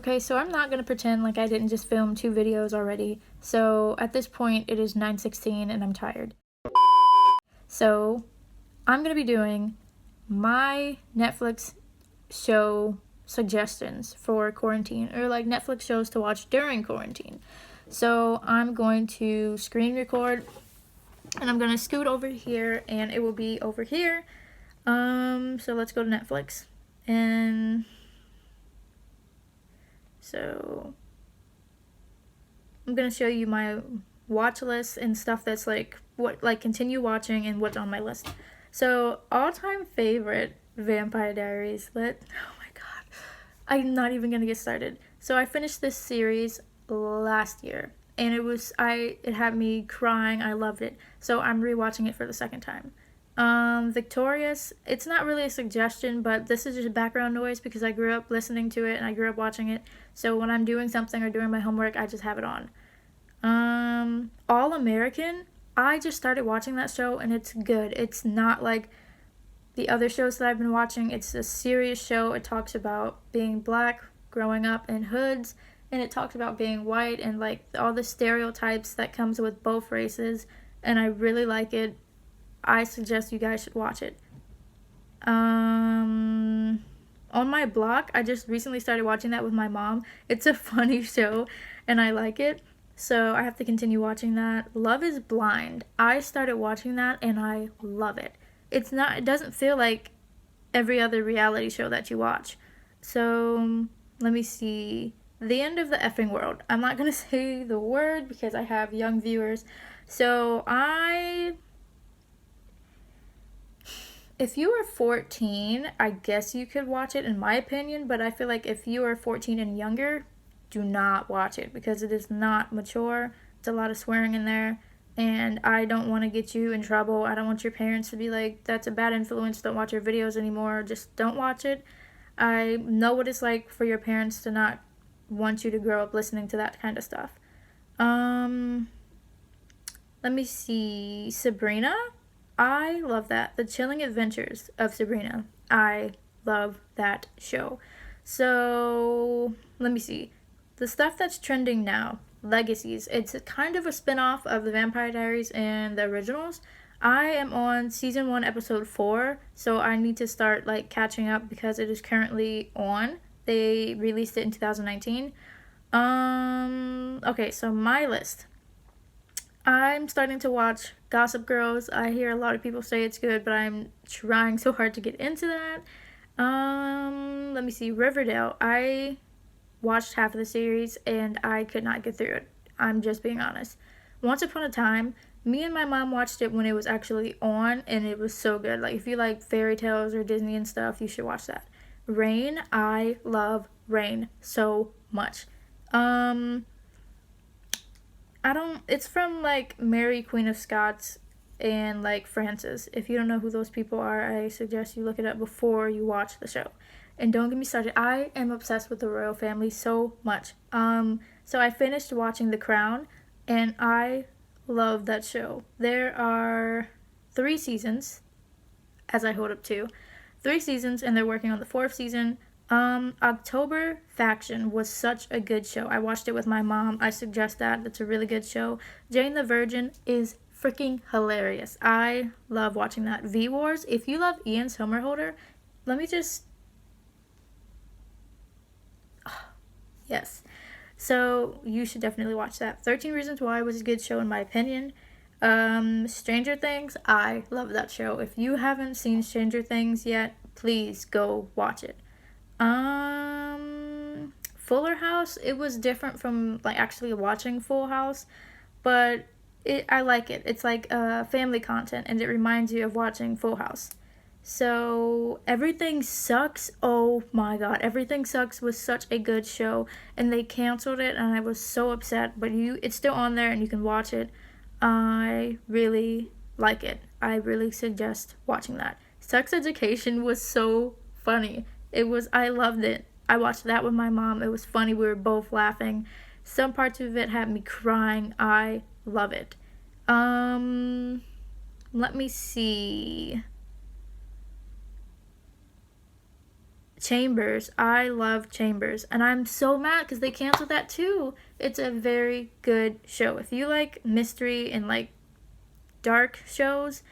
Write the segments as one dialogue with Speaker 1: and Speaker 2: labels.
Speaker 1: Okay, so I'm not going to pretend like I didn't just film 2 videos already. So at this point, it is 9:16 and I'm tired. So I'm going to be doing my Netflix show suggestions for quarantine, or like Netflix shows to watch during quarantine. So I'm going to screen record and I'm going to scoot over here and it will be over here. So let's go to Netflix. And so I'm gonna show you my watch list and stuff that's like what like continue watching and what's on my list. So all-time favorite Vampire Diaries. Oh my god. I'm not even gonna get started. So I finished this series last year and it had me crying. I loved it. So I'm rewatching it for the second time. Victorious, it's not really a suggestion, but this is just background noise because I grew up listening to it and I grew up watching it. So when I'm doing something or doing my homework, I just have it on. All American, I just started watching that show and it's good. It's not like the other shows that I've been watching. It's a serious show. It talks about being black, growing up in hoods, and it talks about being white and like all the stereotypes that comes with both races, and I really like it. I suggest you guys should watch it. On My Block, I just recently started watching that with my mom. It's a funny show and I like it, so I have to continue watching that. Love is Blind, I started watching that and I love it. It doesn't feel like every other reality show that you watch. So let me see. The End of the Effing World. I'm not gonna say the word because I have young viewers. So if you are 14, I guess you could watch it in my opinion, but I feel like if you are 14 and younger, do not watch it because it is not mature. It's a lot of swearing in there, and I don't want to get you in trouble. I don't want your parents to be like, that's a bad influence, don't watch your videos anymore. Just don't watch it. I know what it's like for your parents to not want you to grow up listening to that kind of stuff. Let me see. Sabrina? I love that. The Chilling Adventures of Sabrina. I love that show. So, let me see. The stuff that's trending now, Legacies. It's kind of a spin-off of the Vampire Diaries and the originals. I am on season 1, episode 4, so I need to start like catching up because it is currently on. They released it in 2019. Okay, so my list. I'm starting to watch Gossip Girls. I hear a lot of people say it's good, but I'm trying so hard to get into that. Let me see. Riverdale. I watched half of the series and I could not get through it. I'm just being honest. Once Upon a Time, me and my mom watched it when it was actually on and it was so good. Like if you like fairy tales or Disney and stuff, you should watch that. Rain. I love Rain so much. It's from like Mary, Queen of Scots, and like Frances. If you don't know who those people are, I suggest you look it up before you watch the show. And don't get me started, I am obsessed with the royal family so much. So I finished watching The Crown, and I love that show. There are 3 seasons, as I hold up 2. 3 seasons, and they're working on the 4th season. October Faction was such a good show. I watched it with my mom. I suggest that. That's a really good show. Jane the Virgin is freaking hilarious. I love watching that. V-Wars, if you love Ian Somerhalder, let me just... yes. So, you should definitely watch that. 13 Reasons Why was a good show in my opinion. Stranger Things, I love that show. If you haven't seen Stranger Things yet, please go watch it. Fuller House, it was different from like actually watching Full House, but I like it. It's like family content and it reminds you of watching Full House. So Everything Sucks, oh my god, Everything Sucks was such a good show and they canceled it and I was so upset, but it's still on there and you can watch it. I really like it. I really suggest watching that. Sex Education was so funny. I loved it. I watched that with my mom. It was funny. We were both laughing. Some parts of it had me crying. I love it. Let me see. Chambers. I love Chambers, and I'm so mad because they canceled that too. It's a very good show. If you like mystery and like dark shows,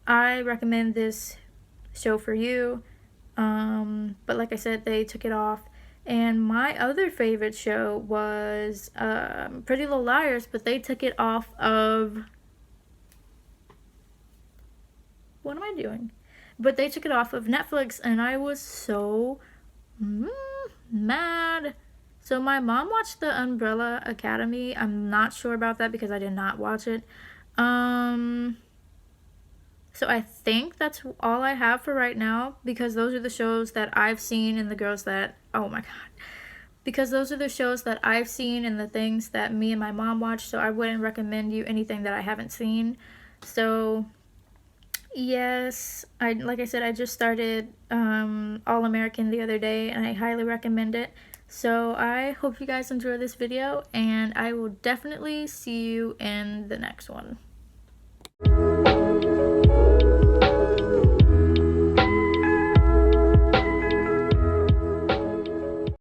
Speaker 1: I recommend this show for you. But like I said, they took it off. And my other favorite show was Pretty Little Liars, but they took it off of. What am I doing? But they took it off of Netflix, and I was so mad. So my mom watched The Umbrella Academy. I'm not sure about that because I did not watch it. So I think that's all I have for right now, because those are the shows that I've seen and the girls that, oh my god. Because those are the shows that I've seen and the things that me and my mom watch, so I wouldn't recommend you anything that I haven't seen. So yes, like I said, I just started All American the other day, and I highly recommend it. So I hope you guys enjoy this video, and I will definitely see you in the next one.